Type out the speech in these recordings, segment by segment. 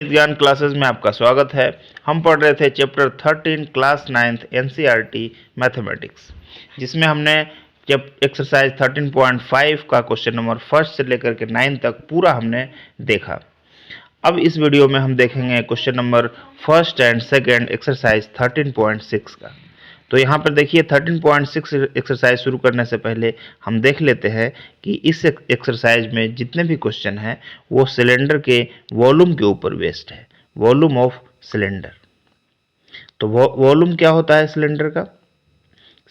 ज्ञान क्लासेस में आपका स्वागत है। हम पढ़ रहे थे chapter 13 class 9th NCERT mathematics, जिसमें हमने जब एक्सरसाइज 13.5 का क्वेश्चन नंबर फर्स्ट से लेकर के 9 तक पूरा हमने देखा। अब इस वीडियो में हम देखेंगे question number first and second exercise 13.6 का। तो यहाँ पर देखिए 13.6 एक्सरसाइज शुरू करने से पहले हम देख लेते हैं कि इस एक्सरसाइज में जितने भी क्वेश्चन हैं वो सिलेंडर के वॉल्यूम के ऊपर बेस्ड है, वॉल्यूम ऑफ सिलेंडर। तो वॉल्यूम क्या होता है सिलेंडर का?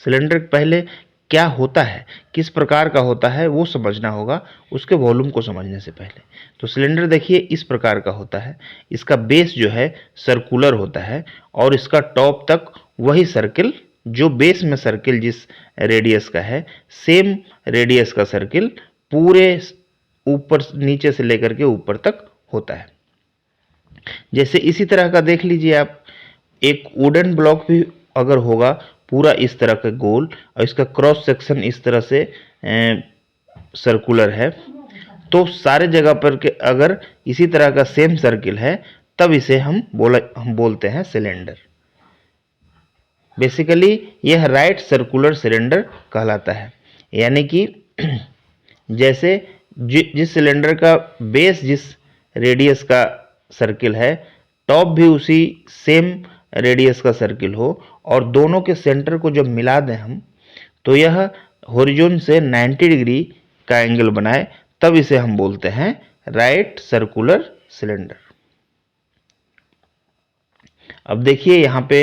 सिलेंडर पहले क्या होता है, किस प्रकार का होता है वो समझना होगा उसके वॉल्यूम को समझने से पहले। तो सिलेंडर देखिए इस प्रकार का होता है, इसका बेस जो है सर्कुलर होता है और इसका टॉप तक वही सर्किल जो बेस में सर्किल जिस रेडियस का है, सेम रेडियस का सर्किल पूरे ऊपर नीचे से लेकर के ऊपर तक होता है। जैसे इसी तरह का देख लीजिए आप, एक वुडन ब्लॉक भी अगर होगा पूरा इस तरह का गोल और इसका क्रॉस सेक्शन इस तरह से सर्कुलर है, तो सारे जगह पर के अगर इसी तरह का सेम सर्किल है तब इसे हम बोलते हैं सिलेंडर। बेसिकली यह राइट सर्कुलर सिलेंडर कहलाता है। यानी कि जैसे जिस सिलेंडर का बेस जिस रेडियस का सर्किल है, टॉप भी उसी सेम रेडियस का सर्किल हो और दोनों के सेंटर को जब मिला दें हम तो यह हॉरिजॉन से 90 डिग्री का एंगल बनाए, तब इसे हम बोलते हैं राइट सर्कुलर सिलेंडर। अब देखिए यहाँ पे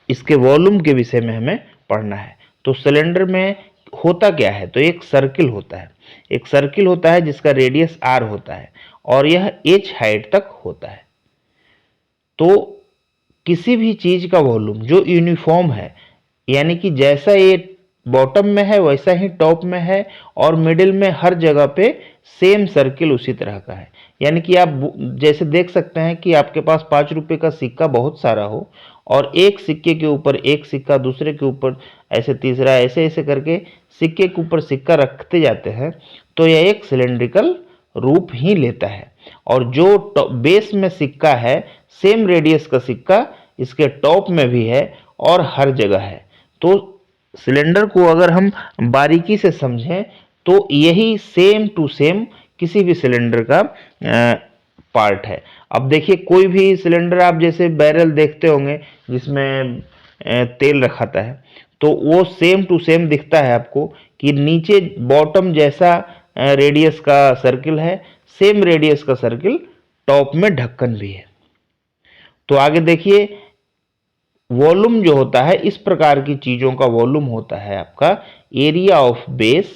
इसके वॉल्यूम के विषय में हमें पढ़ना है। तो सिलेंडर में होता क्या है? तो एक सर्किल होता है, एक सर्किल होता है जिसका रेडियस r होता है और यह h हाइट तक होता है। तो किसी भी चीज का वॉल्यूम जो यूनिफॉर्म है, यानी कि जैसा ये बॉटम में है वैसा ही टॉप में है और मिडिल में हर जगह पे सेम सर्किल उसी तरह का है। यानी कि आप जैसे देख सकते हैं कि आपके पास 5 रुपए का सिक्का बहुत सारा हो और एक सिक्के के ऊपर एक सिक्का, दूसरे के ऊपर ऐसे तीसरा, ऐसे ऐसे करके सिक्के के ऊपर सिक्का रखते जाते हैं, तो यह एक सिलेंड्रिकल रूप ही लेता है। और जो बेस में सिक्का है, सेम रेडियस का सिक्का इसके टॉप में भी है और हर जगह है। तो सिलेंडर को अगर हम बारीकी से समझें तो यही सेम टू सेम किसी भी सिलेंडर का पार्ट है। अब देखिए कोई भी सिलेंडर आप जैसे बैरल देखते होंगे जिसमें तेल रखाता है, तो वो सेम टू सेम दिखता है आपको कि नीचे बॉटम जैसा रेडियस का सर्किल है, सेम रेडियस का सर्किल टॉप में ढक्कन भी है। तो आगे देखिए वॉल्यूम जो होता है, इस प्रकार की चीजों का वॉल्यूम होता है आपका area of base,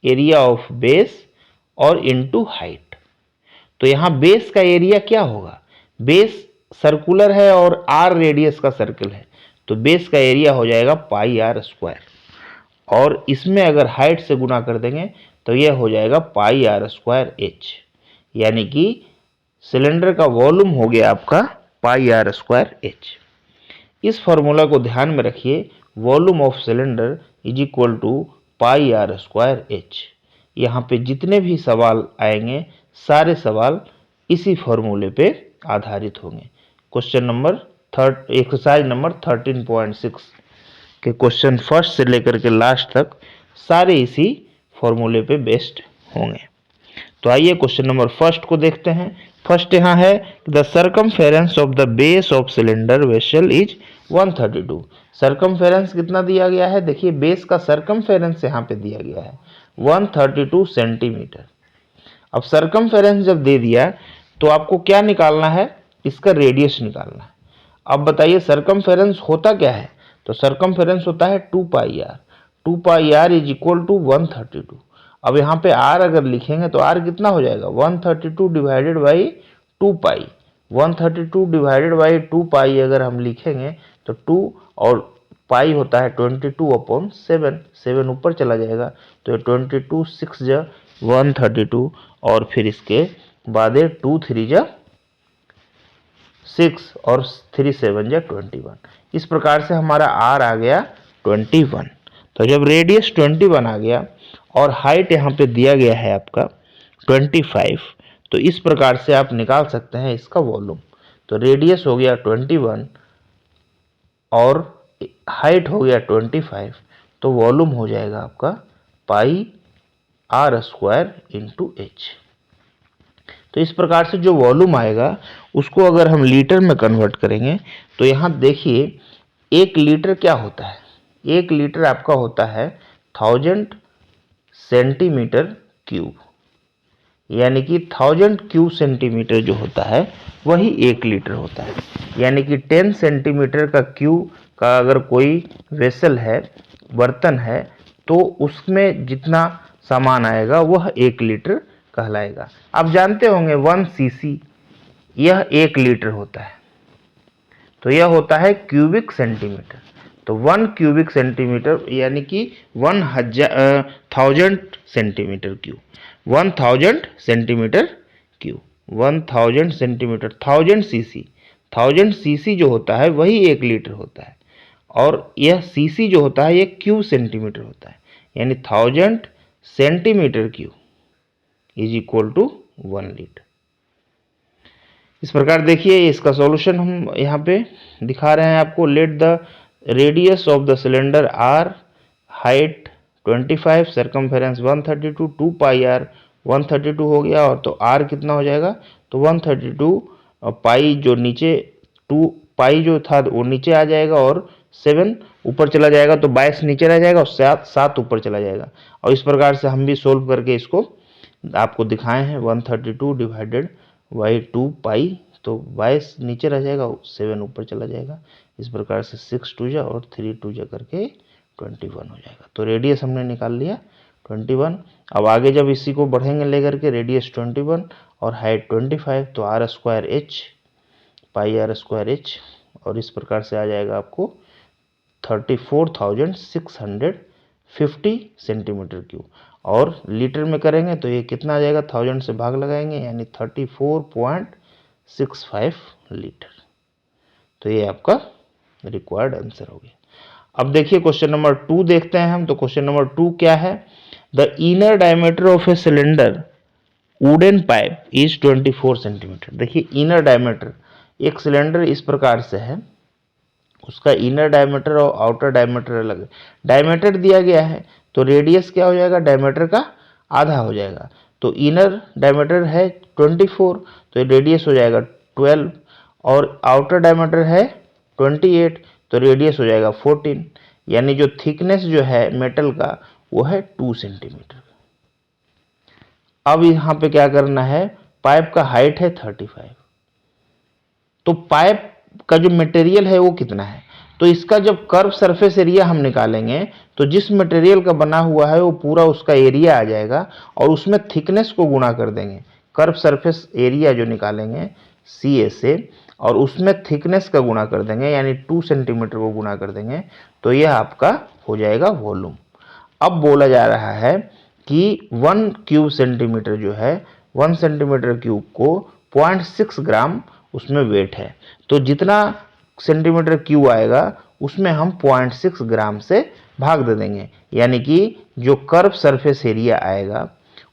area of base और इनटू हाइट। तो यहां बेस का एरिया क्या होगा? बेस सर्कुलर है और r रेडियस का सर्किल है, तो बेस का एरिया हो जाएगा पाई r स्क्वायर और इसमें अगर हाइट से गुना कर देंगे तो यह हो जाएगा पाई r स्क्वायर h। यानी कि सिलेंडर का वॉल्यूम हो गया आपका पाई r स्क्वायर h। इस फॉर्मूला को ध्यान में रखिए, volume of cylinder is equal to pi r square h। यहाँ पे जितने भी सवाल आएंगे सारे सवाल इसी फॉर्मूले पे आधारित होंगे। क्वेश्चन नंबर एक्सरसाइज नंबर 13.6 के क्वेश्चन फर्स्ट से लेकर के लास्ट तक सारे इसी फॉर्मूले पे बेस्ड होंगे। तो आइए क्वेश्चन नंबर फर्स्ट को देखते हैं। फर्स्ट यहाँ है the circumference of the base of cylinder vessel is 132। Circumference कितना दिया गया है? देखिए बेस का सर्कमफेरेंस यहाँ पे दिया गया है 132 सेंटीमीटर। अब सर्कमफेरेंस जब दे दिया तो आपको क्या निकालना है? इसका रेडियस निकालना है। अब बताइए सर्कमफेरेंस होता क्या है? तो सर्कमफेरेंस होता है 2 pi r। 2 pi r is equal to 132। अब यहाँ पे r अगर लिखेंगे तो r कितना हो जाएगा? 132 divided by 2 pi. 132 divided by 2 पाई अगर हम लिखेंगे तो 2 और पाई होता है 22/7, 7 ऊपर चला जाएगा तो 22 6 जा 132 और फिर इसके बाद 2 3 जा 6 और 3 7 जा 21। इस प्रकार से हमारा r आ गया 21। तो जब रेडियस 21 आ गया और हाइट यहाँ पे दिया गया है आपका 25, तो इस प्रकार से आप निकाल सकते हैं इसका वॉल्यूम। तो रेडियस हो गया 21 और हाइट हो गया 25, तो वॉल्यूम हो जाएगा आपका पाई आर स्क्वायर इंटू एच। तो इस प्रकार से जो वॉल्यूम आएगा उसको अगर हम लीटर में कन्वर्ट करेंगे तो यहाँ देखिए 1 लीटर क्या होता है। 1 लीटर आपका होता है 1000 सेंटीमीटर क्यूब, यानी कि 1000 क्यूब सेंटीमीटर जो होता है वही 1 लीटर होता है। यानी कि 10 सेंटीमीटर का क्यूब का अगर कोई वेसल है, बर्तन है, तो उसमें जितना सामान आएगा वह 1 लीटर कहलाएगा। आप जानते होंगे 1 सीसी यह 1 लीटर होता है, तो यह होता है क्यूबिक सेंटीमीटर। तो 1 क्यूबिक सेंटीमीटर यानी कि 1000 centimetre cube, 1000 centimetre cube, 1000 centimetre, 1000 CC, 1000 CC जो होता है वही 1 लीटर होता है। और यह सीसी जो होता है यह क्यूब सेंटीमीटर होता है, यानी 1000 centimetre cube is equal to 1 litre. इस प्रकार देखिए इसका सॉल्यूशन हम यहाँ पे दिखा रहे हैं आपको। Let the radius of the cylinder r, height 25, circumference 132, 2 pi r 132 हो गया। और तो आर कितना हो जाएगा, तो 132 पाई जो नीचे 2 पाई जो था वो नीचे आ जाएगा और 7 ऊपर चला जाएगा, तो 22 नीचे रह जाएगा और 7 ऊपर चला जाएगा। और इस प्रकार से हम भी सोल्व करके इसको आपको दिखाए हैं। 132 डिवाइडेड बाई 2 पाई, तो 22 नीचे रह जाएगा, 7 ऊपर चला जाएगा। इस प्रकार से 6 2 जा और 3 2 जा करके 21 हो जाएगा। तो रेडियस हमने निकाल लिया 21। अब आगे जब इसी को बढ़ेंगे लेकर के, रेडियस 21 और हाइट 25, तो r square h, pi r square h, और इस प्रकार से आ जाएगा आपको 34,650 सेंटीमीटर क्यूब। और लीटर में करेंगे तो ये कितना आ जाएगा, 1000 से भाग लगाएंगे यानी 34.65 लीटर। तो ये आपका रिक्वायर्ड आंसर हो गया। अब देखिए क्वेश्चन नंबर 2 देखते हैं हम। तो क्वेश्चन नंबर 2 क्या है, the inner diameter of a cylinder wooden pipe is 24 centimetre. देखिए इनर डायमीटर, एक सिलेंडर इस प्रकार से है, उसका इनर डायमीटर और आउटर डायमीटर अलग है। डायमीटर दिया गया है तो रेडियस क्या हो जाएगा, डायमीटर का आधा हो जाएगा। तो इनर डायमीटर है 24, तो रेडियस हो जाएगा 12, और आउटर डायमीटर है 28, तो रेडियस हो जाएगा 14। यानी जो थिकनेस जो है मेटल का वो है 2 सेंटीमीटर। अब यहाँ पे क्या करना है, पाइप का हाइट है 35, तो पाइप का जो मटेरियल है वो कितना है, तो इसका जब कर्व सरफेस एरिया हम निकालेंगे तो जिस मटेरियल का बना हुआ है वो पूरा उसका एरिया आ जाएगा और उसमें थिकनेस को गुणा कर देंगे। कर्व सरफेस एरिया जो निकालेंगे सी ए से और उसमें थिकनेस का गुणा कर देंगे, यानी 2 सेंटीमीटर को गुणा कर देंगे, तो यह आपका हो जाएगा वॉल्यूम। अब बोला जा रहा है कि 1 क्यूब सेंटीमीटर जो है, 1 सेंटीमीटर क्यूब को 0.6 ग्राम उसमें वेट है, तो जितना सेंटीमीटर क्यूब आएगा उसमें हम 0.6 ग्राम से भाग दे देंगे। यानी कि जो कर्व सरफेस एरिया आएगा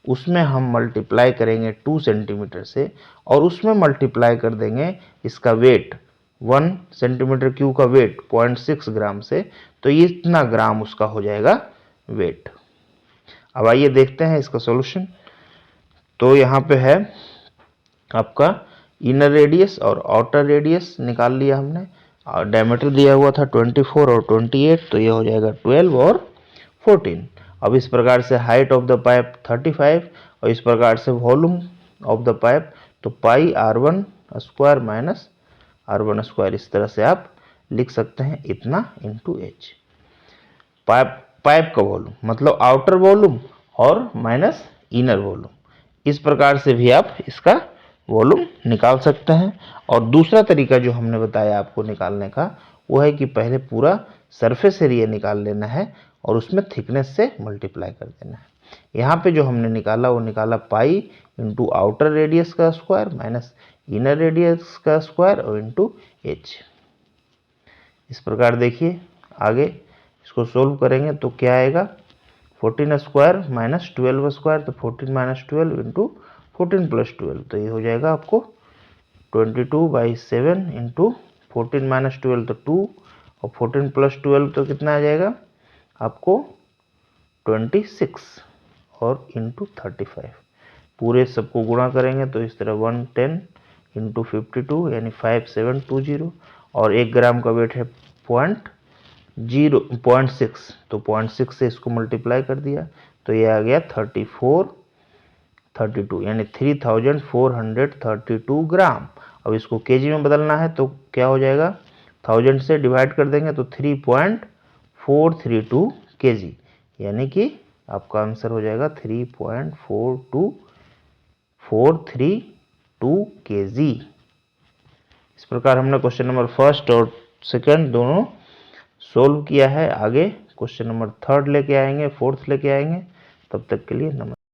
उसमें हम मल्टीप्लाई करेंगे 2 सेंटीमीटर से और उसमें मल्टीप्लाई कर देंगे इसका वेट, 1 सेंटीमीटर क्यूब का वेट 0.6 ग्राम से, तो ये इतना ग्राम उसका हो जाएगा वेट। अब आइए देखते हैं इसका सॉल्यूशन। तो यहाँ पे है आपका इनर रेडियस और आउटर रेडियस निकाल लिया हमने, और डायमीटर दिया हुआ था 24 और 28, तो ये हो जाएगा 12 और 14। अब इस प्रकार से हाइट ऑफ द पाइप 35 और इस प्रकार से वॉल्यूम ऑफ द पाइप, तो पाई R1 square minus R1 square, इस तरह से आप लिख सकते हैं, इतना इंटू एच। पाइप का वॉल्यूम मतलब आउटर वॉल्यूम और माइनस इनर वॉल्यूम, इस प्रकार से भी आप इसका वॉल्यूम निकाल सकते हैं। और दूसरा तरीका जो हमने बताया आपको निकालने का वो है कि पहले पूरा सरफेस एरिया निकाल लेना है और उसमें थिकनेस से मल्टीप्लाई कर देना है। यहाँ पे जो हमने निकाला वो निकाला पाई इंटू आउटर रेडियस का स्क्वायर माइनस इनर रेडियस का स्क्वायर और इंटू एच। इस प्रकार देखिए आगे इसको सोल्व करेंगे तो क्या आएगा, 14 स्क्वायर माइनस 12 स्क्वायर, तो 14 माइनस 12 इंटू 14 + 12, तो ये हो जाएगा आपको 22/7 इंटू 14 - 12 तो 2, और 14 + 12 तो कितना आ जाएगा आपको 26, और इंटू 35। पूरे सबको गुणा करेंगे तो इस तरह 110 इंटू 52 यानी 5720, और 1 ग्राम का वेट है 0.6, तो 0.6 से इसको मल्टीप्लाई कर दिया तो ये आ गया 3432 यानी 3432 ग्राम। अब इसको केजी में बदलना है तो क्या हो जाएगा, 1000 से डिवाइड कर देंगे तो 3.432 केजी, यानी कि आपका आंसर हो जाएगा 3.42432 केजी। इस प्रकार हमने क्वेश्चन नंबर फर्स्ट और सेकंड दोनों सोल्व किया है। आगे क्वेश्चन नंबर थर्ड लेके आएंगे, फोर्थ लेके आएंगे। तब तक के लिए नमस्कार।